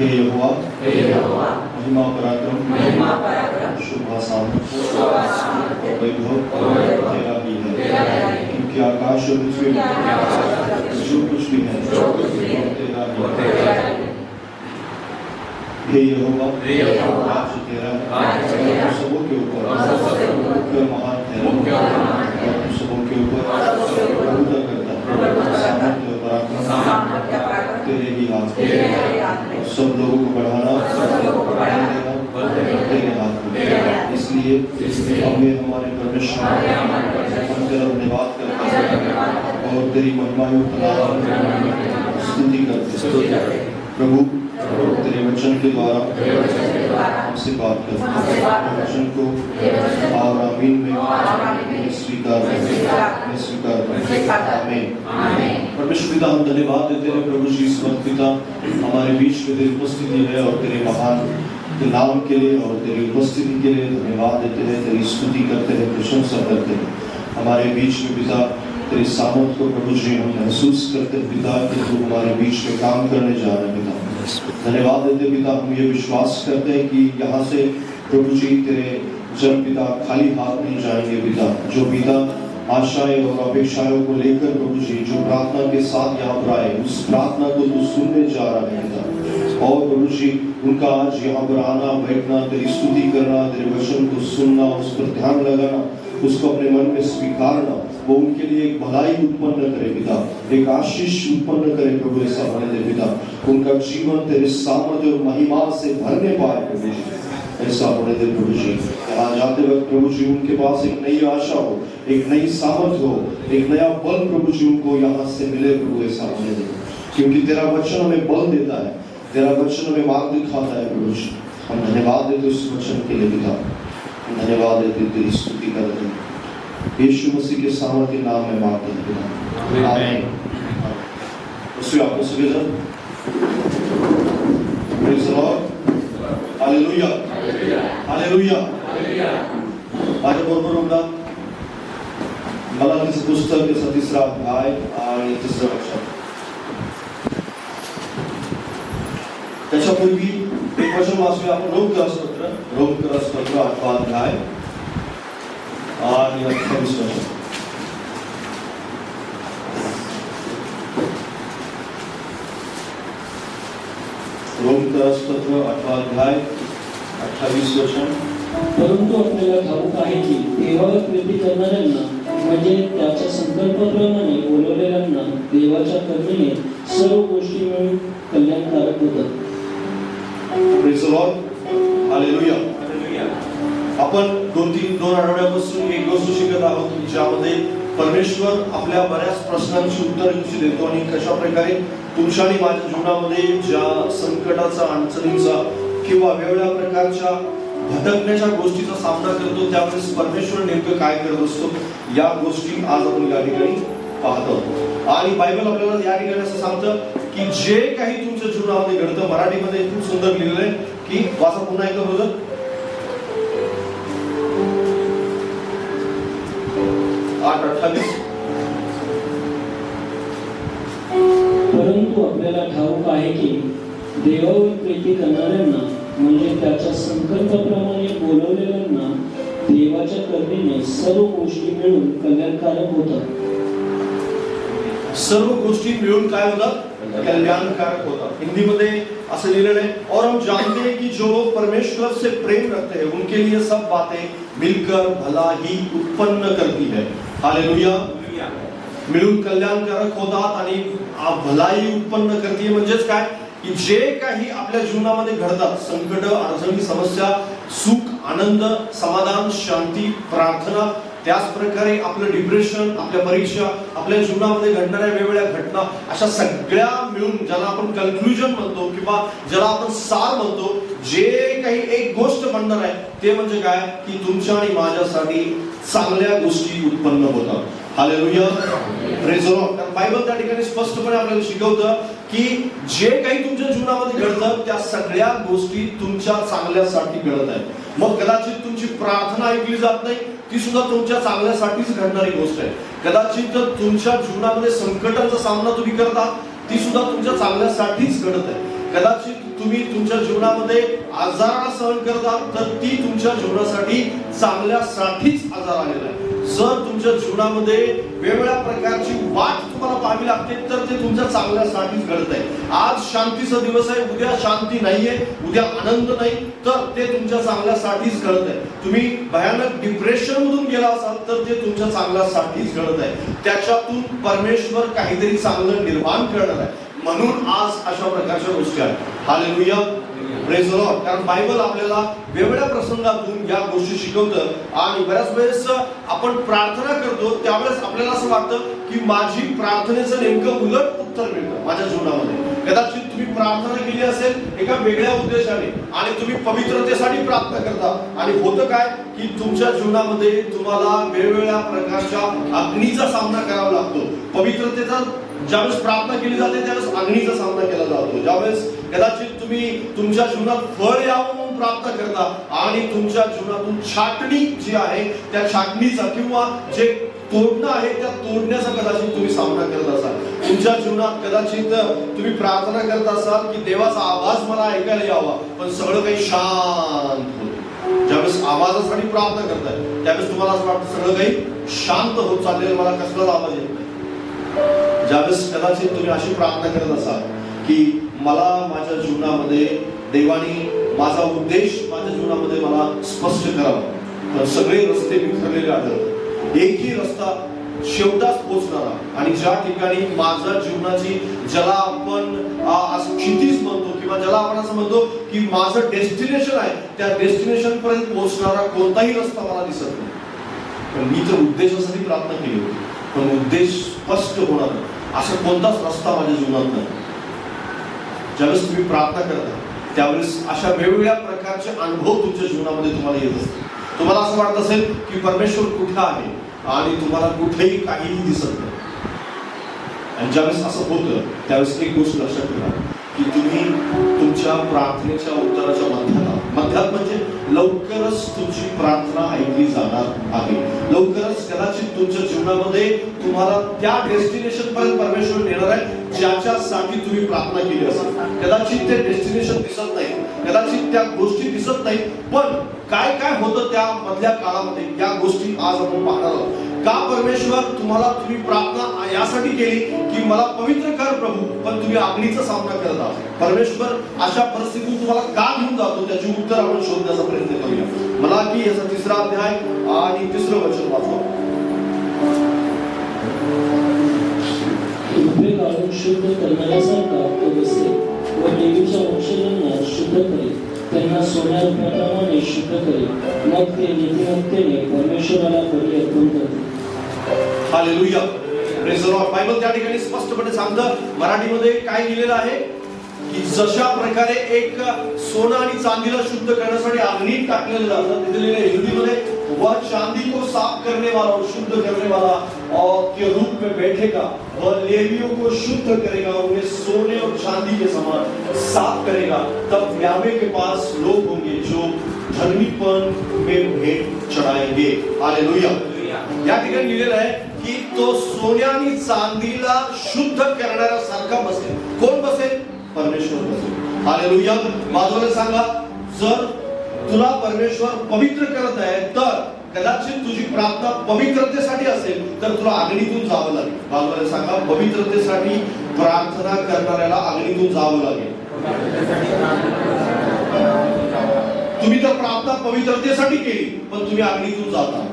हे यहोवा महिमा पराक्रम शोभा सामर्थ्य वैभव तेरा ही है, क्योंकि आकाश और पृथ्वी में जो कुछ भी है तेरा ही है। हे यहोवा राज्य तेरा सबों के ऊपर महान तेरा, सबों के ऊपर प्रभुता करता सामर्थ्य और पराक्रम तेरे ही हाथ में, सब लोगों को बढ़ाना तेरे हाथ में। इसलिए हमें हमारे परमेश्वर हम तेरा धन्यवाद करते हैं और तेरी महिमायुक्त नाम स्तुति करते हैं। प्रभु तेरे वचन के द्वारा हमसे बात कर, वचन को और आमीन में स्वीकार आमीन। परमेश्वर पिता हम धन्यवाद देते हैं प्रभु जी इस वक्त पिता हमारे बीच में तेरी उपस्थिति है और तेरे महान नाम के लिए और तेरी उपस्थिति के लिए धन्यवाद देते हैं, तेरी स्तुति करते हैं, प्रशंसा करते हैं। हमारे बीच में पिता तेरी सामर्थ को प्रभु जी हम महसूस करते हैं पिता कि तू हमारे बीच में काम करने जा रहे हैं पिता। धन्यवाद देते पिता, हम ये विश्वास करते हैं कि यहाँ से प्रभु जी तेरे जन पिता खाली हाथ नहीं जाएंगे पिता। जो पिता आशाएं और अपेक्षाओं को लेकर प्रभु जी जो प्रार्थना के साथ यहाँ पर आए उस प्रार्थना को तू सुनने जा रहा है पिता। और प्रभु जी उनका आज यहाँ पर आना बैठना, तेरी स्तुति करना, तेरे वचन को सुनना, उस पर ध्यान लगाना, उसको अपने मन में स्वीकारना, वो उनके लिए एक भलाई उत्पन्न करे पिता, एक आशीष उत्पन्न करे प्रभु। ऐसा होने दे पिता, उनका जीवन तेरे सामर्थ्य और महिमा से भरने पाए प्रभु जी, ऐसा होने दे प्रभु जी। यहाँ जाते वक्त प्रभु जी उनके पास एक नई आशा हो, एक नई सामर्थ्य हो, एक नया बल प्रभु जी उनको यहाँ से मिले प्रभु। ऐसा होने दे, क्योंकि तेरा वचन हमें बल देता है, तेरा वचन हमें मार्ग दिखाता है प्रभु जी। हम धन्यवाद देते उस वचन के लिए पिता, धन्यवाद देते तेरी स्तुति करते हैं यीशु मसीह के सामर्थ्य नाम में मांगते हैं पिता, आमीन। उससे आपको सुविधा praise the Lord, hallelujah hallelujah. माझ्या बरोबर होता मलाकीचं पुस्तक याचा 3रा अध्याय आणि 3रं वचन। त्याच्यापूर्वी एक वचन वाचूया आपण रोमकरासपत्र 8वा अध्याय आणि 28 वचन। रोमकरासपत्र 8वा अध्याय 28 वचन। परंतु आपल्याला ठाऊक आहे की देवावर प्रीती करणाऱ्यांना म्हणजे त्याच्या संकल्पाप्रमाणे बोलवलेल्यांना देवाच्या करुणेने सर्व गोष्टी मिळून कल्याणकारक होतात। Praise the Lord, hallelujah. आपण दोन आठवड्यापासून एक गोष्ट शिकत आहोत ज्यामध्ये परमेश्वर आपल्या बऱ्याच प्रश्नांची उत्तरे कशी देतो आणि कशा प्रकारे तुमच्या आणि माझ्या जीवनामध्ये ज्या संकटाचा, अडचणींचा किंवा वेगवेगळ्या प्रकारच्या भटकण्याच्या गोष्टीचा सामना करतो त्यावेळेस परमेश्वर नेमकं काय करत असतो या गोष्टी आज आपण या ठिकाणी पाहतो। आणि बायबल आपल्याला या ठिकाणी असं सांगतं की जे काही तुमच्या जीवनामध्ये घडतं, मराठीमध्ये खूप सुंदर लिहिलेलं आहे की वाचा पुन्हा एकदा ब्रदर। 8:28। परंतु आपल्याला ठाऊक आहे की देवावर प्रीती करणाऱ्यांना म्हणजे त्याच्या संकल्पाप्रमाणे बोलवलेल्यांना देवाच्या करुणेने सर्व गोष्टी मिळून कल्याणकारक होतात। सर्व गोष्टी मिळून काय होतात? कल्याणकारक होतात। हिंदी मध्ये असं लिहिलेलं आहे, और हम जानते हैं कि जो लोग परमेश्वर से प्रेम रखते हैं उनके लिए सब बातें मिलकर भला ही उत्पन्न करती है। हालेलुया। मिळून कल्याणकारक होतात आणि भलाई उत्पन्न करते म्हणजेच काय की जे काही आपल्या जीवनामध्ये घडतात, संकट, अडचणी, समस्या, सुख, आनंद, समाधान, शांती, प्रार्थना, त्याच प्रकारे आपलं डिप्रेशन, आपल्या परीक्षा, आपल्या जीवनामध्ये घडणाऱ्या वेगवेगळ्या घटना, अशा सगळ्या मिळून ज्याला आपण कन्क्लुजन म्हणतो किंवा ज्याला आपण सार म्हणतो, जे काही एक गोष्ट बनणार आहे ते म्हणजे काय की तुमच्या आणि माझ्यासाठी चांगल्या गोष्टी उत्पन्न होतात। Hallelujah, praise the Lord. कारण बायबल त्या ठिकाणी स्पष्टपणे आपल्याला शिकवतं की जे काही तुमच्या जीवनामध्ये घडतं त्या सगळ्या गोष्टी तुमच्या चांगल्यासाठी घडत आहेत। मग कदाचित तुमची प्रार्थना ऐकली जात नाही, ती सुद्धा तुमच्या चांगल्यासाठीच घडणारी गोष्ट आहे। कदाचित तुमच्या जीवनामध्ये संकटांचा सामना तुम्ही करता, ती सुद्धा तुमच्या चांगल्यासाठीच घडत आहे। कदाचित तुम्ही तुमच्या जीवनामध्ये आजाराला सहन करता, तर ती तुमच्या जीवनासाठी चांगल्यासाठीच आजार आलेला आहे. जर तुमच्या जीवनामध्ये वेगवेगळ्या प्रकारची वाट तुम्हाला पाहावी लागते, तर ते तुमच्या चांगल्यासाठीच घडत आहे. आज शांतीचा दिवस आहे, उद्या शांती नाहीये, उद्या आनंद नाही, तर ते तुमच्या चांगल्यासाठीच घडत आहे. तुम्ही भयानक डिप्रेशन मधून गेला असाल, तर ते तुमच्या चांगल्यासाठीच घडत आहे. त्याच्यातून परमेश्वर काहीतरी चांगलं निर्माण करणार आहे. म्हणून आज अशा प्रकारच्या गोष्टी आहेत. Hallelujah, praise the Lord. कारण बायबल आपल्याला वेगवेगळ्या प्रसंगातून या गोष्टी शिकवतं. आणि बऱ्याच वेळेस आपण प्रार्थना करतो, त्यावेळेस आपल्याला असं वाटतं की माझी प्रार्थनेचं नेमकं उलट उत्तर मिळतं माझ्या जीवनामध्ये. कदाचित तुम्ही प्रार्थना केली असेल एका वेगळ्या उद्देशाने, आणि तुम्ही पवित्रतेसाठी प्रार्थना करता, आणि होतं काय की तुमच्या जीवनामध्ये तुम्हाला वेगवेगळ्या प्रकारच्या अग्नीचा सामना करावा लागतो. पवित्रतेचा ज्यावेळेस प्रार्थना केली जाते त्यावेळेस अग्नीचा सामना केला जातो. ज्यावेळेस कदाचित तुम्ही तुमच्या जीवनात फळ यावं म्हणून प्रार्थना करता, आणि तुमच्या जीवनातून छाटणी जी आहे त्या छाटणीचा किंवा जे तोडणं आहे त्या तोडण्याचा कदाचित तुम्ही सामना करत असाल. तुमच्या जीवनात कदाचित तुम्ही प्रार्थना करत असाल की देवाचा आवाज मला ऐकायला यावा, पण सगळं काही शांत होतं. ज्यावेळेस आवाजासाठी प्रार्थना करताय त्यावेळेस तुम्हाला असं वाटतं सगळं काही शांत होत चाललेलं, मला कसलाच आवाज येत नाही. ज्यावेळेस कदाचित तुम्ही अशी प्रार्थना करत असाल की मला माझ्या जीवनामध्ये देवाने माझा उद्देश माझ्या जीवनामध्ये मला स्पष्ट करावा, तर सगळे रस्ते विखरलेले आढळतात, एकही रस्ता शेवटाच पोहोचणारा, आणि ज्या ठिकाणी माझ्या जीवनाची ज्याला आपण क्षितिज म्हणतो किंवा ज्याला आपण असं म्हणतो की माझं डेस्टिनेशन आहे, त्या डेस्टिनेशन पर्यंत पोहोचणारा कोणताही रस्ता मला दिसत नाही. पण मी तर उद्देशासाठी प्रार्थना केली होती, पण उद्देश स्पष्ट होणार असा कोणताच रस्ता माझ्या जीवनात नाही. ज्यावेळेस तुम्ही प्रार्थना करता त्यावेळेस अशा वेगवेगळ्या प्रकारचे अनुभव तुमच्या जीवनामध्ये तुम्हाला येत असतात. तुम्हाला असं वाटत असेल की परमेश्वर कुठे आहे, आणि तुम्हाला कुठेही काहीही दिसत नाही. आणि ज्यावेळेस असं होतं त्यावेळेस एक गोष्ट लक्षात ठेवा की तुम्ही तुमच्या प्रार्थनेच्या उत्तराच्या मध्यात म्हणजे लवकरच तुमची प्रार्थना ऐकली जाणार आहे. लवकरच कदाचित तुमच्या जीवनामध्ये तुम्हाला त्या डेस्टिनेशन पर्यंत परमेश्वर नेणार आहे ज्याच्यासाठी तुम्ही प्रार्थना केली असेल. कदाचित ते डेस्टिनेशन दिसत नाही, कदाचित त्या गोष्टी दिसत नाही, पण काय काय होतं त्या मधल्या काळामध्ये या गोष्टी आज आपण पाहणार आहोत. का परमेश्वर तुम्ही प्रार्थना यासाठी केली की मला पवित्र कर प्रभू, पण तुम्ही अग्नीचा सामना करत आहात. परमेश्वर अशा परिस्थितीतून तुम्हाला का घेऊन जातो त्याची उत्तर आपण शोधण्याचा प्रयत्न करूया. मला की याचा 3रा अध्याय आणि 3रं वचन वाचवा. उभे काढून शुद्ध करणाऱ्यासारखा तो बसे व देवीच्या वंशजांना शुद्ध करेल, त्यांना सोन्या रुपयाप्रमाणे शुद्ध करेल, मग ते नीतिमत्तेने परमेश्वराला बली अर्पण करतील. Hallelujah, praise the Lord. Bible त्या ठिकाणी स्पष्टपणे सांगतं, मराठीमध्ये काय लिहिलेलं आहे की जशा प्रकारे एक सोनं आणि चांदीला शुद्ध करण्यासाठी अग्नीत टाकलेलं जातं, तिथे लिहिलं हिंदीमध्ये वह चांदी को साफ करने वाला और शुद्ध करने वाला और के रूप में बैठेगा, वह लेवियों को शुद्ध करेगा, उन्हें सोने और चांदी के समान साफ करेगा. तब यावे के पास लोग होंगे जो धर्मीपन में भेंट चढ़ाएंगे. हालेलुया. या ठिकाणी लिहिलेलं आहे की तो सोन्या आणि चांदीला शुद्ध करणाऱ्या सारखा बसेल. कोण बसेल? परमेश्वर बसेल. हालेलुया. बाजूला सांगा, जर तुला परमेश्वर पवित्र करत आहे तर कदाचित तुझी प्रार्थना पवित्रतेसाठी असेल तर तुला अग्नीतून जावं लागेल. बाजूला सांगा, पवित्रतेसाठी प्रार्थना करणाऱ्याला अग्नीतून जावं लागेल. तुम्ही तर प्रार्थना पवित्रतेसाठी केली, पण तुम्ही अग्नीतून जाता.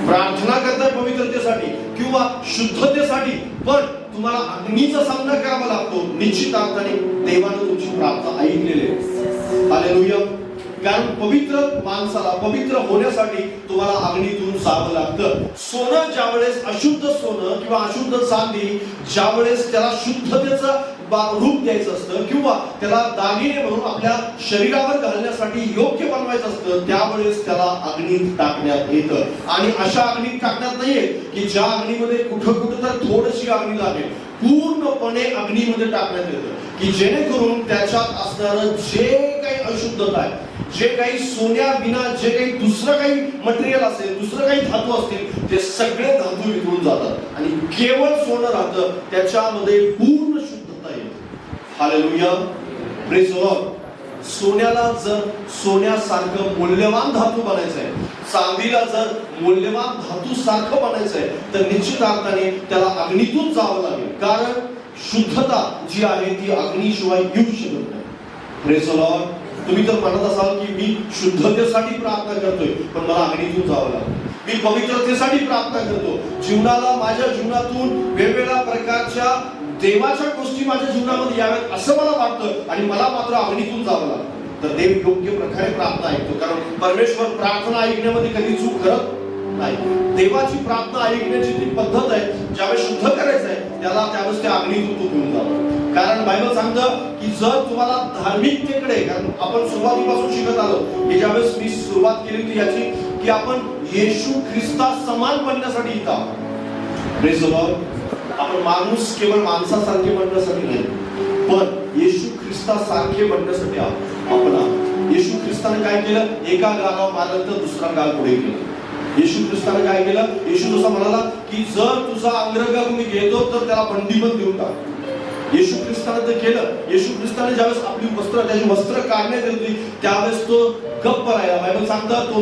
प्रार्थना करताय पवित्रतेसाठी किंवा शुद्धतेसाठी, पण तुम्हाला अग्नीचा सामना करावा लागतो. निश्चित अर्थाने देवाने तुमची प्रार्थना ऐकलेली आहे. हालेलुया. कारण पवित्र माणसाला पवित्र होण्यासाठी तुम्हाला अग्नीतून जावं लागतं. सोनं ज्यावेळेस अशुद्ध सोनं किंवा अशुद्ध चांदी ज्यावेळेस त्याला शुद्धतेचं रूप द्यायचं असतं किंवा त्याला दागिने म्हणून आपल्या शरीरावर घालण्यासाठी योग्य बनवायचं असतं, त्यावेळेस त्याला अग्नीत टाकण्यात येतं. आणि अशा अग्नीत टाकण्यात नाहीये की ज्या अग्नीमध्ये कुठं तर थोडीशी अग्नी लागेल, पूर्णपणे अग्नीमध्ये टाकण्यात येतं की जेणेकरून त्याच्यात असणारं जे काही अशुद्धता आहे, जे काही सोन्या विना जे काही दुसरं काही मटेरियल असेल, दुसरं काही धातू असतील, ते सगळे धातू विखरून जातात आणि केवळ सोनं राहतं, त्याच्यामध्ये पूर्ण शुद्धता येते. हालेलुया. Praise the Lord. सोन्याला जर सोन्यासारखं मौल्यवान धातू बनायचं आहे, चांदीला जर मौल्यवान धातू सारखं बनायचं आहे, तर निश्चित अर्थाने त्याला अग्नीतून जावं लागेल. कारण शुद्धता जी आहे ती अग्नीशिवाय येऊ शकत नाही. Praise the Lord. तुम्ही तर म्हणत असाल की मी शुद्धतेसाठी प्रार्थना करतोय, पण मला अग्नीतून जावं लागेल. मी पवित्रतेसाठी प्रार्थना करतो, माझ्या जीवनातून वेगवेगळ्या प्रकारच्या देवाच्या गोष्टी माझ्या जीवनामध्ये याव्यात असं मला वाटतं, आणि मला मात्र अग्नीतून जावं लागतं. तर देव योग्य प्रकारे प्रार्थना ऐकतो, कारण परमेश्वर प्रार्थना ऐकण्यामध्ये कधी चूक करत नाही. देवाची प्रार्थना ऐकण्याची ती पद्धत आहे, ज्यावेळेस शुद्ध करायचं आहे त्यावेळेस त्या अग्नीतून तू घेऊन जावं. कारण बायबल सांगतं की जर तुम्हाला धार्मिकतेकडे, कारण आपण सुरुवातीपासून शिकत आलो की ज्यावेळेस मी सुरुवात केली होती याची, की आपण येशू ख्रिस्ता समान बनण्यासाठी इथं आहोत. Praise the Lord. आपण माणूस केवळ माणसासारखे बनण्यासाठी नाही, पण येशू ख्रिस्तासारखे बनण्यासाठी आपण आहोत. येशू ख्रिस्ताने काय केलं? एका गालावर मारलं तर दुसरा गाल पुढे केलं. येशू ख्रिस्ताने काय केलं? येशू जसा म्हणाला की जर तुझा अंगरंग कोणी घेतो तर त्याला बंदीबंद देऊन टाक. येशू ख्रिस्ताने ते केलं. येशू ख्रिस्ताने ज्यावेळेस आपली त्याची वस्त्र काढण्यात येत होती त्यावेळेस तो गप्प राहिला. बायबल सांगतं तो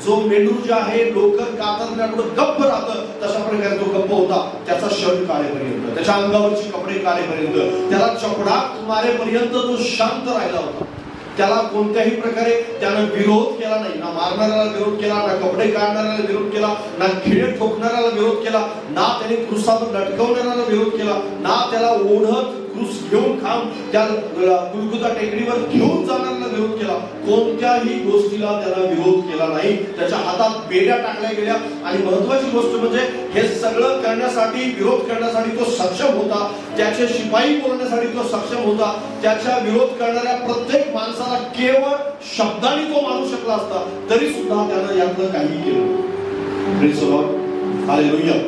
जो मेंढरू जे आहे लोकर कातरण्याकडे गप्प राहतं, तशा प्रकारे तो गप्प होता. त्याचा शर्ट काढेपर्यंत, त्याच्या अंगावरची कपडे काढेपर्यंत, त्याला चपडाक मारेपर्यंत तो शांत राहिला होता. त्याला कोणत्याही प्रकारे त्यानं विरोध केला नाही. ना मारणाऱ्याला विरोध केला, ना कपडे काढणाऱ्याला विरोध केला, ना खिळे ठोकणाऱ्याला विरोध केला, ना त्याने क्रूसावर लटकवणाऱ्याला विरोध केला, ना त्याला ओढत क्रूस घेऊन त्या गुलगुता टेकडीवर घेऊन जाणाऱ्याला विरोध केला. कोणत्याही गोष्टीला त्याला विरोध केला नाही. त्याच्या हातात बेड्या टाकल्या गेल्या, आणि महत्वाची गोष्ट म्हणजे हे सगळं करण्यासाठी, विरोध करण्यासाठी तो सक्षम होता. त्याचे शिपाई बोलण्यासाठी तो सक्षम होता. त्याच्या विरोध करणाऱ्या प्रत्येक माणसाला केवळ शब्दाने तो मारू शकला असता, तरी सुद्धा त्यानं यातलं काही केलं. Praise the Lord. हालेलुया.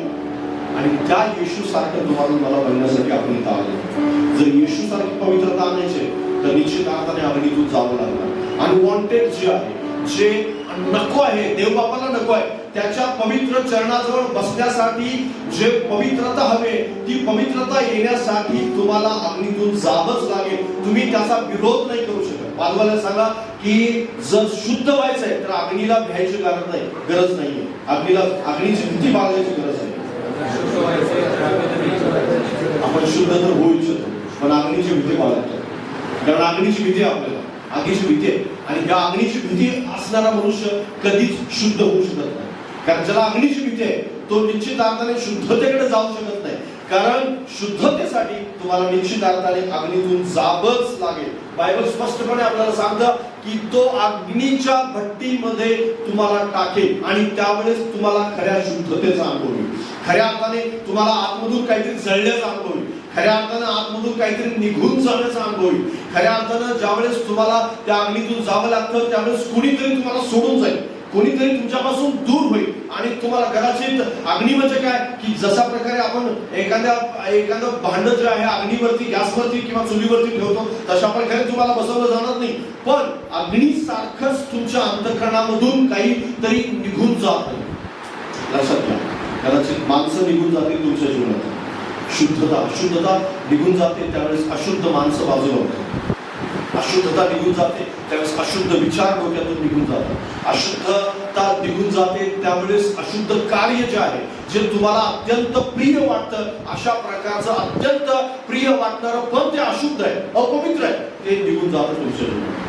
आणि त्या येशू सारखं तुम्हाला मला बनण्यासाठी आपण इथं आलो. जर येशू सारखी पवित्रता आणायची तर निश्चित अर्थाने अग्नीतून जावं लागणार. अनवॉन्टेड जे आहे, जे नको आहे, देव बापाला नको आहे, त्याच्या पवित्र चरणाजवळ बसण्यासाठी जे पवित्रता हवे, ती पवित्रता येण्यासाठी तुम्हाला अग्नीतून जावंच लागेल. तुम्ही त्याचा विरोध नाही करू शकत. बाजूला सांगा की जर शुद्ध व्हायचंय तर अग्नीला भ्यायची गरज नाहीये. अग्नीची भीती बाळगायची गरज आहे. आपण शुद्ध तर होऊ इच्छितो, पण अग्नीची भीती बाळगतो. कारण अग्नीची भीती आपल्याला, अग्नीची भीती आहे, आणि या अग्नीची भीती असणारा मनुष्य कधीच शुद्ध होऊ शकत नाही. कारण ज्याला अग्नीची भीती आहे तो निश्चित अर्थाने शुद्धतेकडे जाऊ शकत नाही. कारण शुद्धतेसाठी तुम्हाला निश्चित अर्थाने अग्नीतून जावंच लागेल. बायबल स्पष्टपणे आपल्याला सांगतं की तो अग्नीच्या भट्टीमध्ये तुम्हाला टाकेल, आणि त्यावेळेस तुम्हाला खऱ्या शुद्धतेचा अनुभव होईल. खऱ्या अर्थाने तुम्हाला आतमधून काहीतरी जळल्याचा अनुभव होईल. खऱ्या अर्थानं आतमधून काहीतरी निघून जाण्याचा अनुभव होईल. खऱ्या अर्थानं ज्यावेळेस तुम्हाला त्या अग्नीतून जावं लागतं त्यावेळेस कुणीतरी तुम्हाला सोडून जाईल, कोणीतरी तुमच्यापासून दूर होईल. आणि तुम्हाला कदाचित अग्नी म्हणजे काय, की जशा प्रकारे आपण एखादं भांड जे आहे अग्नीवरती, गॅसवरती किंवा चुलीवरती ठेवतो, तशा प्रकारे तुम्हाला बसवलं जाणार नाही. पण अग्नीसारखंच तुमच्या अंतःकरणामधून काहीतरी निघून जात नाही. लक्षात घ्या. कदाचित माणसं निघून जातील तुमच्या जीवनात, अशुद्धता निघून जाते त्यावेळेस अशुद्ध माणसं बाजूला होतात. अशुद्धता निघून जाते त्यावेळेस अशुद्ध विचार डोक्यातून निघून जातात. अशुद्धता निघून जाते त्यावेळेस अशुद्ध कार्य जे आहे, जे तुम्हाला अत्यंत प्रिय वाटतं, अशा प्रकारचं अत्यंत प्रिय वाटणारं पण ते अशुद्ध आहे, अपवित्र आहे, ते निघून जातं तुमच्या जीवनात.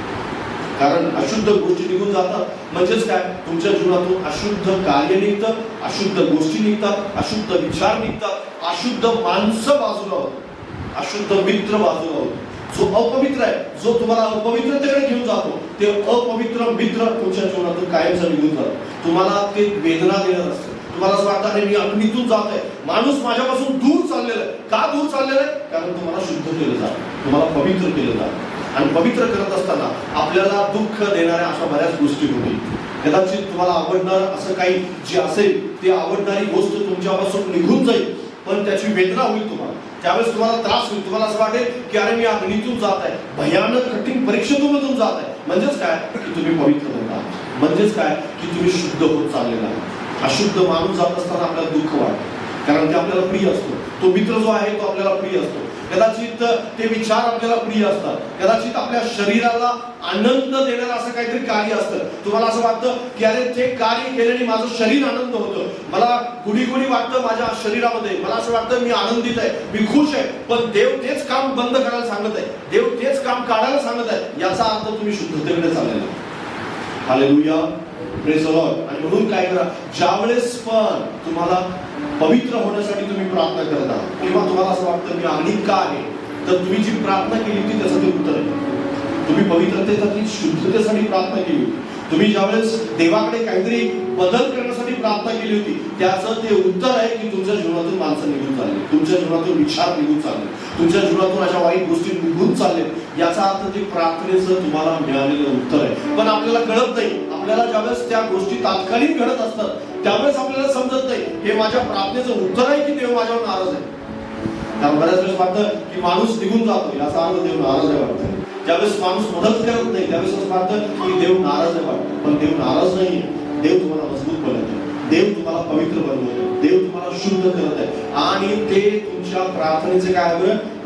कारण अशुद्ध गोष्टी निघून जातात म्हणजेच काय, तुमच्या जीवनातून अशुद्ध कार्य निघतं, अशुद्ध गोष्टी निघतात, अशुद्ध विचार निघतात, अशुद्ध माणसं बाजूला होतात, अशुद्ध मित्र बाजूला होतो. जो अपवित्र आहे, जो तुम्हाला अपवित्रतेकडे घेऊन जातो, ते अपवित्र मित्र तुमच्या जीवनातून कायमचा निघून जातो. तुम्हाला ते वेदना देत असते. तुम्हाला असं वाटतं अरे मी अग्नीतून जात आहे, माणूस माझ्यापासून दूर चाललेला आहे. का दूर चाललेला आहे? कारण तुम्हाला शुद्ध केलं जातं, तुम्हाला पवित्र केलं जातं. आणि पवित्र करत असताना आपल्याला दुःख देणाऱ्या अशा बऱ्याच गोष्टी होतील. कदाचित तुम्हाला आवडणार असं काही जे असेल ते आवडणारी गोष्ट तुमच्यापासून निघून जाईल, पण त्याची वेदना होईल तुम्हाला. त्यावेळेस तुम्हाला त्रास होईल. तुम्हाला असं वाटेल की अरे मी अग्नीतून जात आहे, भयानक कठीण परीक्षेतून जात आहे. म्हणजेच काय की तुम्ही पवित्र होत आहात. म्हणजेच काय की तुम्ही शुद्ध होत चाललेला आहात. अशुद्ध माणूस जात असताना आपल्याला दुःख वाटतं, कारण ते आपल्याला प्रिय असतो. तो मित्र जो आहे तो आपल्याला प्रिय असतो. कदाचित ते विचार आपल्याला प्रिय असतात. कदाचित आपल्या शरीराला आनंद देणारं असं काहीतरी कार्य असतं. तुम्हाला असं वाटतं की अरे ते कार्य केल्याने माझं शरीर आनंद होतं, मला गुढी वाटतं माझ्या शरीरामध्ये, मला असं वाटतं मी आनंदित आहे, मी खुश आहे. पण देव तेच काम बंद करायला सांगत आहे, देव तेच काम काढायला सांगत आहे. याचा अर्थ तुम्ही शुद्धतेकडे चाललेला. Hallelujah, praise the Lord. आणि म्हणून काय करा, ज्यावेळेस पण तुम्हाला पवित्र होण्यासाठी तुम्ही प्रार्थना करता किंवा तुम्हाला असं वाटतं मी अगणित का आहे, तर तुम्ही जी प्रार्थना केली होती त्याचं ते उत्तर आहे. तुम्ही पवित्रतेसाठी, शुद्धतेसाठी प्रार्थना केली होती. तुम्ही ज्यावेळेस देवाकडे काहीतरी बदल करण्यासाठी प्रार्थना केली होती त्याचं ते उत्तर आहे की तुमच्या जीवनातून माणसं निघून चालले, तुमच्या जीवनातून विचार निघून चालले, तुमच्या जीवनातून अशा वाईट गोष्टी निघून चालले. याचा अर्थ ते प्रार्थनेचं तुम्हाला मिळालेलं उत्तर आहे. पण आपल्याला कळत नाही. आपल्याला ज्यावेळेस त्या गोष्टी तात्कालिक घडत असतात त्यावेळेस आपल्याला समजत नाही हे माझ्या प्रार्थनेचं उत्तर आहे की देव माझ्यावर नाराज आहे. कारण बऱ्याच वेळेस वाटतं की माणूस निघून जातो, याचा अर्थ देव नाराज आहे वाटतं. ज्यावेळेस माणूस मदत करत नाही त्यावेळेस असं वाटतं की देव नाराज आहे वाटतं. पण देव नाराज नाही. देव तुम्हाला मजबूत बनवत आहे, देव तुम्हाला पवित्र बनवत आहे, देव तुम्हाला शुद्ध करत आहे आणि ते तुमच्या प्रार्थनेचे काय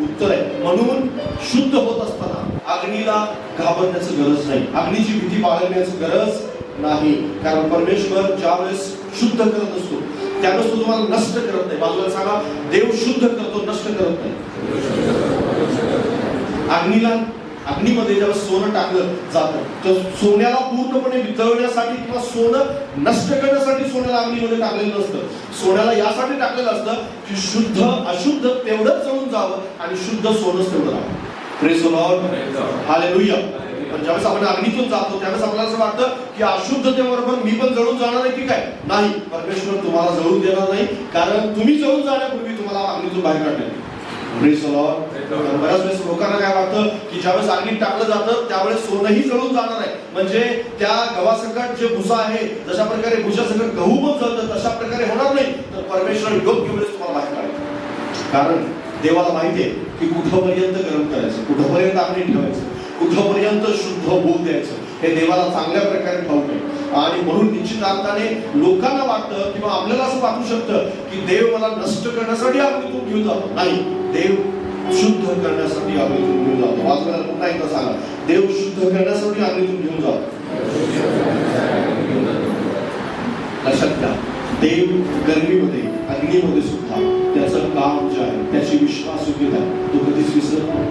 उत्तर आहे. म्हणून शुद्ध होत असताना अग्नीला घाबरण्याची गरज नाही, अग्नीची भीती बाळगण्याची गरज नाही. कारण परमेश्वर ज्यावेळेस शुद्ध करत असतो त्यावेळेस तो तुम्हाला नष्ट करत नाही. बाजूला सांगा, देव शुद्ध करतो, नष्ट करत नाही. अग्नीमध्ये जेव्हा सोनं टाकलं जातं तर सोन्याला पूर्णपणे वितळण्यासाठी किंवा सोनं नष्ट करण्यासाठी सोन्याला अग्नीमध्ये टाकलेलं नसतं. सोन्याला यासाठी टाकलेलं असतं की शुद्ध अशुद्ध तेवढंच जळून जावं आणि शुद्ध सोनंच तेवढं राहावं. Praise the Lord, hallelujah. पण ज्यावेळेस आपण अग्नीतून जातो त्यावेळेस आपल्याला असं वाटतं की अशुद्धतेबरोबर मी पण जळून जाणार आहे की काय. नाही, परमेश्वर तुम्हाला जळून देणार नाही, कारण तुम्ही जळून जाण्यापूर्वी तुम्हाला अग्नीतून बाहेर काढले. Praise the Lord. बऱ्याच वेळेस लोकांना काय वाटतं की ज्यावेळेस अग्नीत टाकलं जातं त्यावेळेस सोनंही जळून जाणार आहे. म्हणजे त्या गव्हासकट जे भुसा आहे, जशा प्रकारे भुसासकट गहू पण जळतं तशा प्रकारे होणार नाही. तर परमेश्वर योग्य वेळेस तुम्हाला बाहेर काढेल. कारण देवाला माहिती आहे की कुठपर्यंत गरम करायचं, कुठपर्यंत अग्नी ठेवायचं, कुठपर्यंत शुद्ध होऊ द्यायचं, हे देवाला चांगल्या प्रकारे ठाऊक आहे. आणि म्हणून निश्चित अर्थाने लोकांना वाटतं किंवा आपल्याला असं वाटू शकतं की देव मला नष्ट करण्यासाठी अग्नीतून घेऊन जातो. नाही, देव शुद्ध करण्यासाठी अग्नीतून घेऊन जातो. वाचवायला पुन्हा एकदा सांगा, देव शुद्ध करण्यासाठी अग्नीतून घेऊन जातो. लक्षात घ्या, देव गर्मीमध्ये अग्नीमध्ये सुद्धा त्याचं काम जे आहे, त्याची विश्वासयोग्यता तो कधीच विसरत नाही.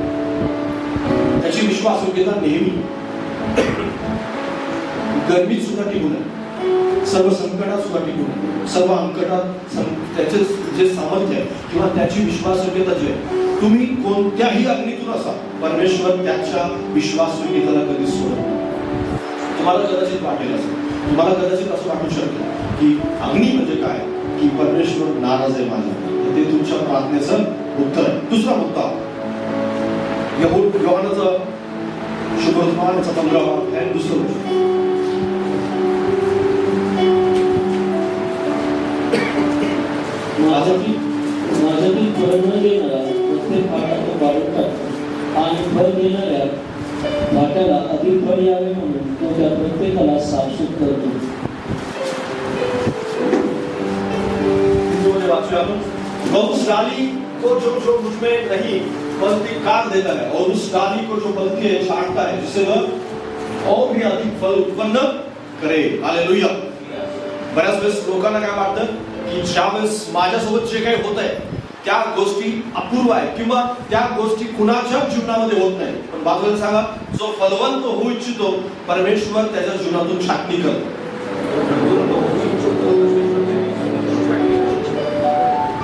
त्याची विश्वासयोग्यता नेहमी गर्मीत सुद्धा टिकून आहे, सर्व संकटात सुद्धा टिकून आहे, सर्व अंकटात त्याचे जे सामर्थ्य आहे किंवा त्याची विश्वासयोग्यता जी आहे, तुम्ही कोणत्याही अग्नीतून असा परमेश्वर त्याच्या विश्वासयोग्यतेला कधीच सोडत नाही. तुम्हाला कदाचित वाटेल असं, तुम्हाला कदाचित असं वाटू शकतं की अग्नी म्हणजे काय, की परमेश्वर नाराज आहे माझ्या, ते तुमच्या प्रार्थनेचं उत्तर आहे. दुसरा मुद्दा, योहानाचं शुभवर्तमानाचा 15वा अध्याय दुसरं वचन. माझ्यातील फळ न देणारा प्रत्येक भाटा तो काढून टाकतो आणि फळ देणाऱ्या भाट्याला अधिक फळ यावे म्हणून तो त्या प्रत्येकाला साफसूफ करतो. और उस डाली को जो मुझमें नहीं फलती काट देता है और उस डाली को जो फलती है छांटता है जिससे वह और भी अधिक फल उत्पन्न करे. हालेलुया. बऱ्याच वेळेस लोकांना काय वाटतं की ज्यावेळेस माझ्यासोबत जे काही होत आहे त्या गोष्टी अपूर्व आहे किंवा त्या गोष्टी कुणाच्या जीवनामध्ये होत नाही. पण बाजूला सांगा, जो फलवंत होऊ इच्छितो परमेश्वर त्याच्या जीवनातून छाटणी करतो.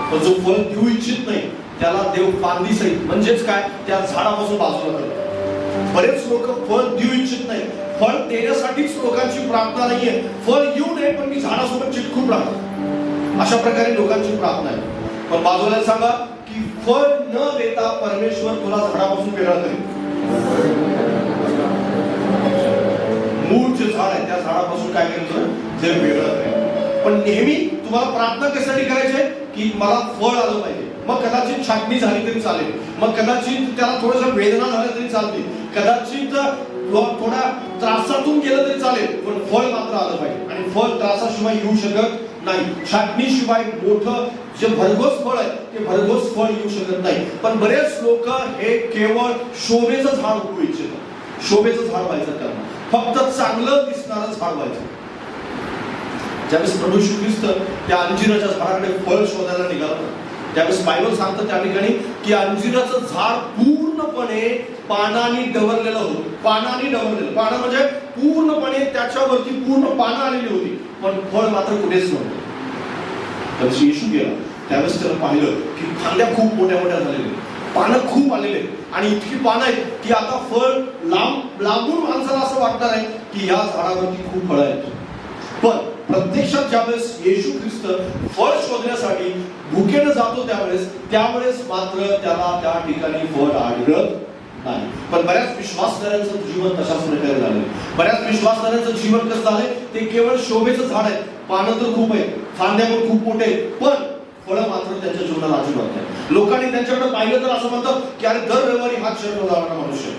पण जो फल देऊ इच्छित नाही त्याला देव फांदी सहित म्हणजेच काय, त्या झाडापासून बाजूला करतो. बरेच लोक फळ देऊ इच्छित नाही, फळ देण्यासाठीच लोकांची प्रार्थना नाहीये, फळ येऊ नये पण मी झाडासोबत चिटकून राहतो, अशा प्रकारे लोकांची प्रार्थना आहे. पण बाजूला सांगा की फळ न देता परमेश्वर तुला झाडापासून वेगळा करेल. मूळ जे झाड आहे त्या झाडापासून काय करेल, ते वेगळं करेल. पण नेहमी तुम्हाला प्रार्थना कशासाठी करायची आहे की मला फळ आलं पाहिजे. मग कदाचित छाटणी झाली तरी चालेल, मग कदाचित त्याला थोडंसं वेदना झाल्या तरी चालते, कदाचित थोड्या त्रासातून गेलं तरी चालेल, पण फळ मात्र आलं पाहिजे. आणि फळ त्रासाशिवाय येऊ शकत नाही. छाटणीशिवाय मोठं जे भरघोस फळ आहे ते भरघोस फळ येऊ शकत नाही. पण बरेच लोक हे केवळ शोभेचं झाड उगवू इच्छितात. शोभेचं झाड व्हायचं त्यांना, फक्त चांगलं दिसणारं झाड व्हायचं. ज्यावेळेस प्रभू येशू ख्रिस्त त्या अंजिराच्या झाडाकडे फळ शोधायला निघाला, त्यावेळेस बायबल सांगतं त्या ठिकाणी की अंजिराचं झाड पूर्णपणे पानांनी डवरलेलं होतं. पानांनी डवरलेलं, पानं म्हणजे पूर्णपणे त्याच्यावरती पूर्ण पानं आलेली होती, पण फळ मात्र कुठेच नव्हतं. तर येशू गेला, त्यावेळेस त्याला पाहिलं की फांद्या खूप मोठ्या मोठ्या झालेल्या, पानं खूप आलेले आणि इतकी पानं आहेत की आता फळ लांबून माणसाला असं वाटणार आहे की या झाडावरती खूप फळं आहेत. पण प्रत्यक्षात ज्यावेळेस येशू ख्रिस्त फळ शोधण्यासाठी भुकेनं जातो त्यावेळेस मात्र त्याला त्या ठिकाणी फळ आढळत नाही. पण बऱ्याच विश्वासणाऱ्यांचं जीवन तशाच प्रकारे झालं. बऱ्याच विश्वासणाऱ्यांचं जीवन कसं झालंय, ते केवळ शोभेचं झाड आहे. पानं तर खूप आहेत, फांद्या पण खूप मोठे आहेत, पण फळं मात्र त्यांच्या जीवनाला अजिबात नाही. लोकांनी त्यांच्याकडे पाहिलं तर असं म्हणतात की अरे दर रविवारी हा चर्चला जाणारा मनुष्य,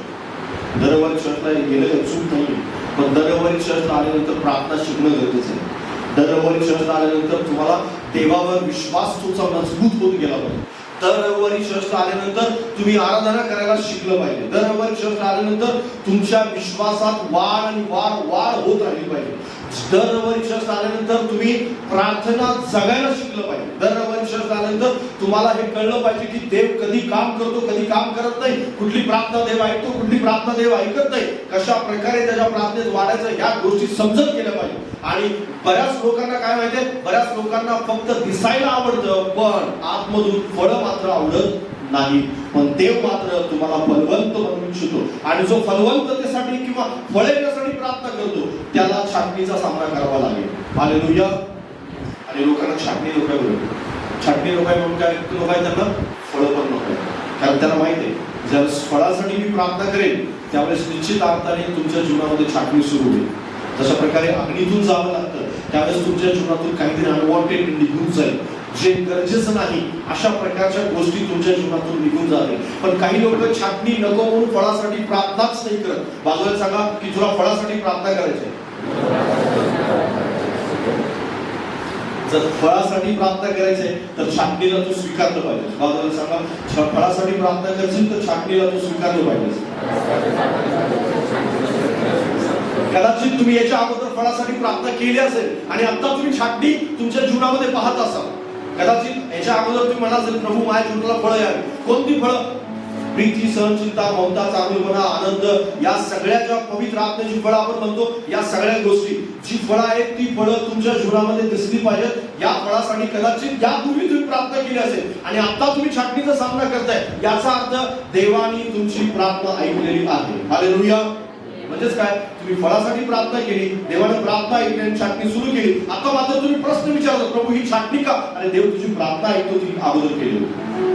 दर रविवारी चर्चला गेलं चूक नाही, पण दर रविवारी चर्चला आल्यानंतर प्रार्थना शिकणं गरजेचं आहे. दर रविवारी चर्चला आल्यानंतर तुम्हाला देवावर विश्वास तुमचा मजबूत होत गेला पाहिजे. दर रविवारी चर्चला आल्यानंतर तुम्ही आराधना करायला शिकलं पाहिजे. दर रविवारी चर्चला आल्यानंतर तुमच्या विश्वासात वाढ आणि वाढ होत राहिली पाहिजे. दर रविवारी चर्चला आल्यानंतर तुम्ही प्रार्थना जगायला शिकलं पाहिजे. दर रविवारी चर्चला आल्यानंतर तुम्हाला हे कळलं पाहिजे की देव कधी काम करतो, कधी काम करत नाही, कुठली प्रार्थना देव ऐकतो, कुठली प्रार्थना देव ऐकत नाही, कशा प्रकारे त्याच्या प्रार्थनेत वाढायचं ह्या गोष्टी समजत गेल्या पाहिजे. आणि बऱ्याच लोकांना काय माहितीये, बऱ्याच लोकांना फक्त दिसायला आवडतं पण आतमधून फळं मात्र आवडत नाही. पण देव मात्र तुम्हाला फलवंत बनवू इच्छितो आणि जो फलवंततेसाठी किंवा फळ येण्यासाठी प्रार्थना करतो त्याला छाटणीचा सामना करावा लागेल. हालेलुया. आणि लोकांना छाटणी नको आहे, छाटणी नको आहे म्हणून काय नको आहे, त्यांना फळं पण नको आहे. कारण त्यांना माहिती आहे ज्यावेळेस फळासाठी मी प्रार्थना करेन त्यावेळेस निश्चित अर्थाने तुमच्या जीवनामध्ये छाटणी सुरू होईल. तशा प्रकारे अग्नीतून जावं लागतं, त्यावेळेस तुमच्या जीवनातून काहीतरी अनवॉन्टेड निघून जाईल, जे गरजेचं नाही अशा प्रकारच्या गोष्टी तुमच्या जीवनातून निघून जातील. पण काही लोक छाटणी नको म्हणून फळासाठी प्रार्थनाच नाही करत. बाजूला सांगा की तुला फळासाठी प्रार्थना करायची. जर फळासाठी प्रार्थना करायचंय तर छाटणीला तू स्वीकारलं पाहिजे. बाजूला सांगा फळासाठी प्रार्थना करायची तर छाटणीला तू स्वीकारलं पाहिजे. कदाचित तुम्ही याच्या अगोदर फळासाठी प्रार्थना केली असेल आणि आता तुम्ही छाटणी तुमच्या जीवनामध्ये पाहत असाल. कदाचित याच्या अगोदर तुम्ही म्हणाल प्रभू माझ्या जीवनाला फळं यावी. कोणती फळं? प्रीती, सहनशीलता, ममता, चांगुलपणा, आनंद, या सगळ्या ज्या पवित्र आत्म्याची फळं आपण म्हणतो, या सगळ्या गोष्टी जी फळं आहेत ती फळं तुमच्या जीवनामध्ये दिसली पाहिजेत. या फळासाठी कदाचित यापूर्वी तुम्ही प्रार्थना केली असेल आणि आता तुम्ही छाटणीचा सामना करताय, याचा अर्थ देवाने तुमची प्रार्थना ऐकलेली आहे. हालेलुया. म्हणजेच काय, तुम्ही फळासाठी प्रार्थना केली, देवाने प्रार्थना ऐकली आणि छाटणी सुरू केली. आता मात्र तुम्ही प्रश्न विचारला प्रभू ही छाटणी का? आणि देव तुझी प्रार्थना ऐकतो ती अगोदर केली.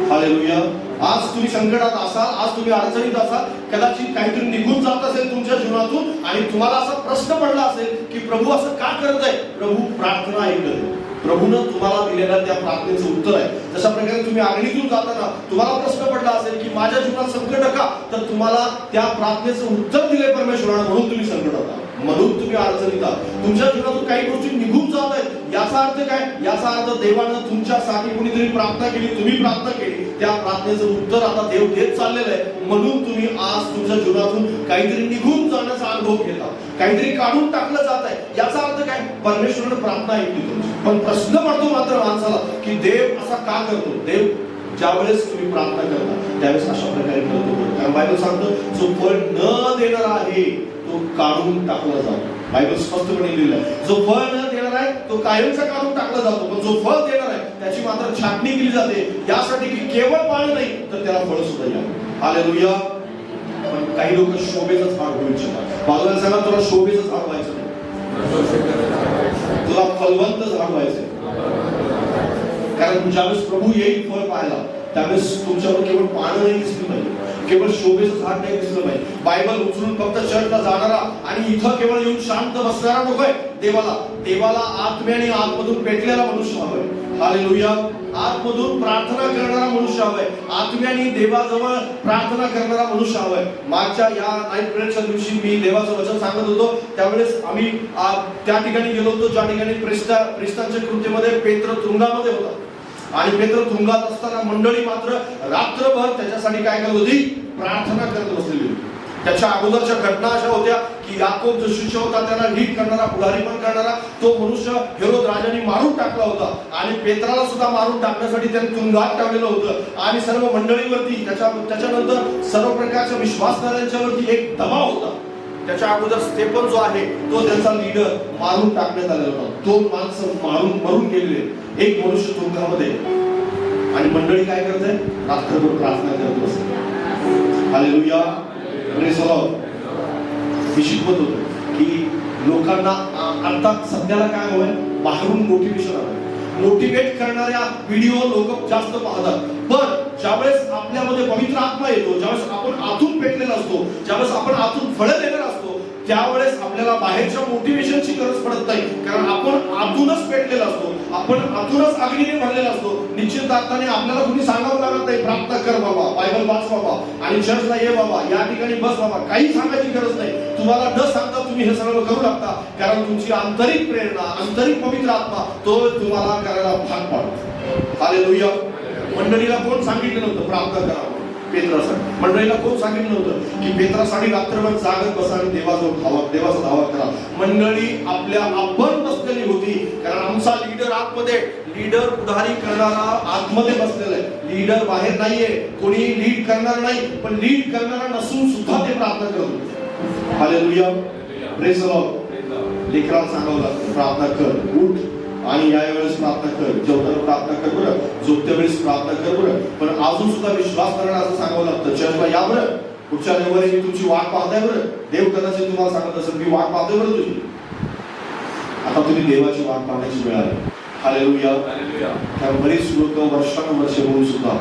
हालेलुया. आज तुम्ही संकटात असाल, आज तुम्ही अडचणीत असाल, कदाचित काहीतरी निघून जात असेल तुमच्या जीवनातून आणि तुम्हाला असा प्रश्न पडला असेल की प्रभू असं का करत आहे? प्रभू प्रार्थना ऐकत, प्रभूनं तुम्हाला दिलेल्या त्या प्रार्थनेचं उत्तर आहे. तशा प्रकारे तुम्ही अग्नीतून जाताना तुम्हाला प्रश्न पडला असेल की माझ्या जीवनात संकट का? तर तुम्हाला त्या प्रार्थनेचं उत्तर दिले परमेश्वरानं, म्हणून तुम्ही संकटात आहात, म्हणून तुम्ही अडचणीत आहात, तुमच्या जीवनातून काही गोष्टी निघून जात आहेत. याचा अर्थ काय? याचा अर्थ देवानं तुमच्यासाठी कोणीतरी प्रार्थना केली, तुम्ही प्रार्थना केली, त्या प्रार्थनेचं उत्तर आता देव देत चाललेलं आहे. म्हणून तुम्ही आज तुमच्या जीवनातून काहीतरी निघून जाण्याचा अनुभव घेता, काहीतरी काढून टाकलं जात आहे. याचा अर्थ काय? परमेश्वरानं प्रार्थना ऐकली तुमची. पण प्रश्न पडतो मात्र माणसाला की देव असा का करतो? देव ज्यावेळेस तुम्ही प्रार्थना करता त्यावेळेस अशा प्रकारे करतो. कारण बायबल सांगतं जो फळ न देणार आहे तो काढून टाकला जातो. बायबल स्पष्टपणे लिहिलं आहे, जो फळ न देणार आहे तो कायमचा काढून टाकला जातो, पण जो फळ देणार आहे त्याची मात्र छाटणी केली जाते, यासाठी की केवळ पाणी नाही तर त्याला फळ सुद्धा यावं. हालेलुया. पण काही लोक शोभेचं झाड होऊ इच्छितात. बाजूला सांगा तुला शोभेचं झाड व्हायचं नाही, तुला फलवंत झाड व्हायचंय. कारण ज्यावेळेस प्रभू येईल फळ पाहायला, त्यावेळेस तुमच्यावर केवळ पानं नाही दिसली पाहिजे, केवळ शोभेचं झाड नाही दिसलं पाहिजे. बायबल उचलून फक्त चर्चला जाणारा आणि इथं केवळ येऊन शांत बसणारा नकोय. देवाला आत्म्याने आतमधून पेटलेला मनुष्य हवाय. हालेलुया. आतमधून प्रार्थना करणारा मनुष्य हवाय. आत्म्याने देवाजवळ प्रार्थना करणारा मनुष्य हवाय. मागच्या या नाईट प्रेयरच्या दिवशी मी देवाचं वचन सांगत होतो, त्यावेळेस आम्ही त्या ठिकाणी गेलो होतो ज्या ठिकाणी प्रेरितांच्या कृत्येमध्ये पेत्र तुरुंगामध्ये होता आणि पेत्र तुरुंगात असताना मंडळी मात्र रात्रभर त्याच्यासाठी काय करत होती? प्रार्थना करत बसलेली होती. त्याच्या अगोदरच्या घटना अशा होत्या की याकोब जो शिष्य होता त्याला लीड करणारा, पुढारी पण करणारा तो मनुष्य हेरोद राजाने मारून टाकला होता आणि पेत्राला सुद्धा मारून टाकण्यासाठी त्याने तुरुंगात ठेवलेलं होतं आणि सर्व मंडळीवरती त्याच्यानंतर सर्व प्रकारच्या विश्वासधाऱ्यांच्यावरती एक दबाव होता. त्याच्या अगोदर स्टेफन जो आहे तो त्यांचा लीडर मारून टाकण्यात आलेला होता. तो माणसं मरून गेलेले एक मनुष्य तुरुंगामध्ये आणि मंडळी काय करते? रात्रभर प्रार्थना करत बसते. हालेलुया. Praise the lord. मी शिकवत होतो की लोकांना आता सध्याला काय हवंय? बाहेरून मोटिवेशन हवंय. मोटिवेट करणाऱ्या व्हिडिओ लोक जास्त पाहतात, पण ज्यावेळेस आपल्यामध्ये पवित्र आत्मा येतो, ज्यावेळेस आपण आतून पेटलेला असतो, ज्यावेळेस आपण आतून फळं देणारा असतो, त्यावेळेस आपल्याला बाहेरच्या मोटिवेशनची गरज पडत नाही, कारण आपण आतूनच पेटलेला असतो, आपण आतूनच अग्नीने भरलेला असतो. निश्चित अर्थाने आपल्याला कुणी सांगावं लागत नाही, प्रार्थना कर बाबा, बायबल वाच बाबा आणि चर्चला ये बाबा, या ठिकाणी बस बाबा, काही सांगायची गरज नाही. तुम्हाला न सांगता तुम्ही हे सर्व करू लागता, कारण तुमची आंतरिक प्रेरणा, आंतरिक पवित्र आत्मा तो तुम्हाला करायला भाग पाडतो. हालेलुया. मंडळीला कोण सांगितलं नव्हतं प्रार्थना करा? पेत्रासाठी. मंडळीला कोण सांगितलं नव्हतं की पेत्रासाठी रात्रभर जागत बसा आणि देवाचा धावा करा? मंडळी आपण बसलेली होती, कारण आमचा लीडर आतमध्ये, लीडर पुढारी करणारा आतमध्ये बसलेला आहे. लीडर बाहेर नाहीये, कोणी लीड करणार नाही, पण लीड करणारा नसून सुद्धा ते प्रार्थना करत होते. हालेलुया. Praise the Lord. लेकराला सांगावं लागतं प्रार्थना कर, उठ आणि या वेळेस प्रार्थना कर, जेवताना प्रार्थना कर बरं, झोपत्या वेळेस प्रार्थना कर बरं. पण अजून सुद्धा विश्वास करणार असं सांगावं लागतं, चर्चला या बरं, पुढच्या रविवारी मी तुमची वाट पाहताय बरं. देव कदाचित तुम्हाला सांगत असेल मी वाट पाहतोय बरं तुझी. आता तुम्ही देवाची वाट पाहण्याची वेळ आहे. हालेलुया. कारण बरीच लोक वर्षानुवर्ष होऊन सुद्धा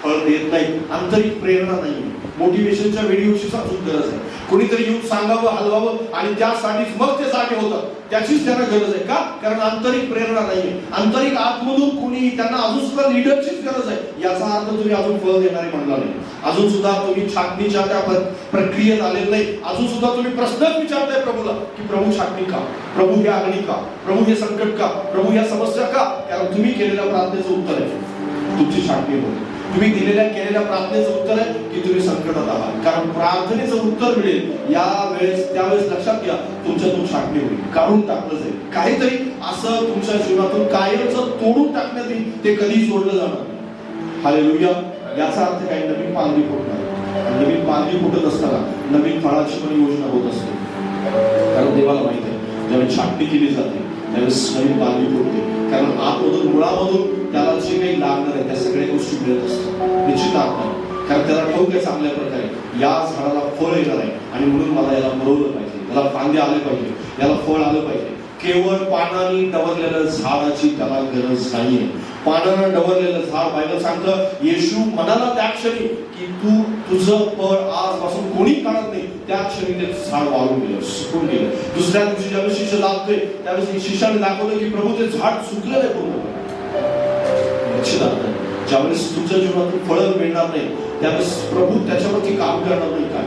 फळ देत नाही, आंतरिक प्रेरणा नाही. मोटिवेशनच्या व्हिडिओची अजून गरज आहे. कोणीतरी येऊन सांगावं, हलवावं आणि त्यासाठीच मग ते जागे होतात, त्याचीच त्यांना गरज आहे. का? कारण आंतरिक प्रेरणा नाहीये. आंतरिक आतमधून कोणी, त्यांना अजून सुद्धा लीडरचीच गरज आहे. याचा अर्थ तुम्ही अजून फळ देणारे म्हणला नाही, अजून सुद्धा तुम्ही छाटणीच्या त्या प्रक्रियेत आलेले नाही, अजून सुद्धा तुम्ही प्रश्नच विचारताय प्रभूला की प्रभू छाटणी का, प्रभू हे अग्नी का, प्रभू हे संकट का, प्रभू या समस्या का? कारण तुम्ही केलेल्या प्रार्थनेचं उत्तर आहे तुमची छाटणी होते. तुम्ही केलेल्या प्रार्थनेचं उत्तर आहे की तुम्ही संकटात आहात. कारण प्रार्थनेचं उत्तर मिळेल या वेळेस, त्यावेळेस लक्षात घ्या तुमच्यातून छाटणी होईल, काढून टाकलं जाईल. काहीतरी असं तुमच्या जीवनातून कायमचं तोडून टाकण्यात येईल, ते कधी सोडलं जाणार नाही. हालेलुया. याचा अर्थ काही नवीन पांगरी फुटणार. नवीन पांगरी फुटत असताना नवीन फळाची पण योजना होत असते. कारण देवाला माहित आहे ज्यावेळी छाटणी केली जाते त्यावेळेस नवीन पांगरी फुटते, कारण आतमधून, मुळामधून त्याला जे काही लागणार आहे त्या सगळ्या गोष्टी मिळत असतात. निश्चित अर्थ, कारण त्याला ठाऊक आहे चांगल्या प्रकारे या झाडाला फळ येणार आहे आणि म्हणून मला याला बरवलं पाहिजे, याला फांदे आले पाहिजे, याला फळ आलं पाहिजे. केवळ पानाने डवरलेलं झाडाची त्याला गरज नाहीये. पानानं डवरलेलं झाड, बायबल सांगतं, येशू म्हणाला त्या क्षणी की तुझं फळ आजपासून कोणी काढत नाही, त्या क्षणी ते झाड वाळून गेलं, सुकून गेलं. दुसऱ्या दिवशी ज्यावेळेस शिष्य लागतोय त्यावेळेस शिष्याने दाखवलं की प्रभू ते झाड सुकलेलं आहे पूर्ण. ज्यावेळेस तुमच्या जीवनातून फळं मिळणार नाही त्यावेळेस प्रभू त्याच्यावरती काम करणार नाही. काय?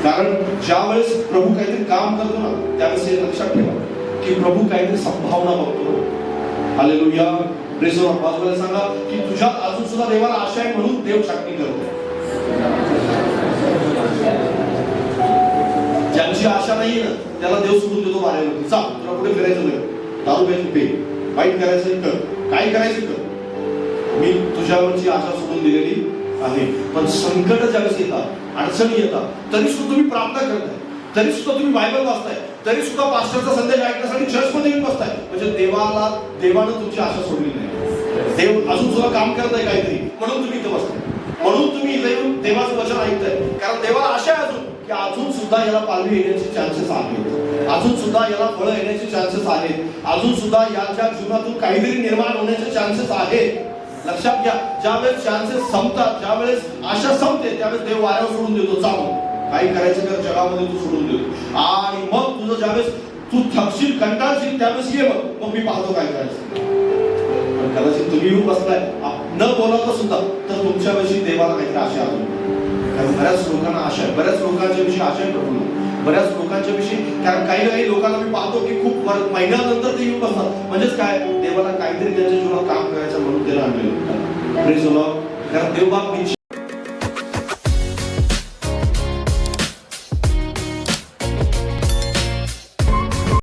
कारण ज्यावेळेस प्रभू काहीतरी काम करतो ना त्यावेळेस हे लक्षात ठेवा की प्रभू काहीतरी संभावना बघतो. हालेलुया. Praise the Lord. बाजूला सांगा की तुझ्यात अजून सुद्धा देवाला आशा आहे म्हणून देव छाटणी करतो. ज्यांची आशा नाहीये ना त्याला देव सोडून देतो वाऱ्यावरती. जा, तुला कुठे फिरायचं नाही, दारू प्यायचं पे, वाईट करायचं कर, काय करायचं कर, मी तुझ्यावरची आशा सोडून दिलेली आहे. पण संकट ज्यावेळेस येतात, अडचणी येतात, तरी सुद्धा तुम्ही प्रार्थना करताय, तरी सुद्धा तुम्ही बायबल वाचताय, तरी सुद्धा पास्टरचा संदेश ऐकण्यासाठी चर्चमध्ये येऊन बसताय, म्हणजे देवानं तुमची आशा सोडली नाही. देव अजून सुद्धा काम करत आहे काहीतरी, म्हणून तुम्ही इथं बसताय, म्हणून तुम्ही इथे येऊन देवाचं वचन ऐकताय. कारण देवाला आशा आहे अजून की अजून सुद्धा याला पालवी येण्याचे चान्सेस आहेत, अजून सुद्धा याला फळं येण्याचे चान्सेस आहेत, अजून सुद्धा याच्या जीवनातून काहीतरी निर्माण होण्याचे चान्सेस आहेत. लक्षात घ्या, ज्यावेळेस चान्सेस संपतात, ज्यावेळेस आशा संपते, त्यावेळेस देव वाऱ्यावर सोडून देतो, चालू काही करायचं तर जगामध्ये तू सोडून देतो. आणि मग तुझं ज्यावेळेस तू थकशील, कंटाळशील, त्यावेळेस ये मग मी पाहतो काय करायचं. कदाचित तुम्ही येऊन बसलाय न बोलावता सुद्धा, तर तुमच्याविषयी देवाला काहीतरी आशा अजून. कारण बऱ्याच लोकांना आशा आहे, बऱ्याच लोकांच्या विषयी आशा आहे प्रभू, बऱ्याच लोकांच्या विषयी. कारण काही लोकांना मी पाहतो की खूप महिन्यानंतर ते येऊन बसतात. म्हणजेच काय, देवाला काहीतरी त्यांच्या जीवनात काम करायचं म्हणून त्याला आणलेलं. Praise the Lord. कारण देव बाप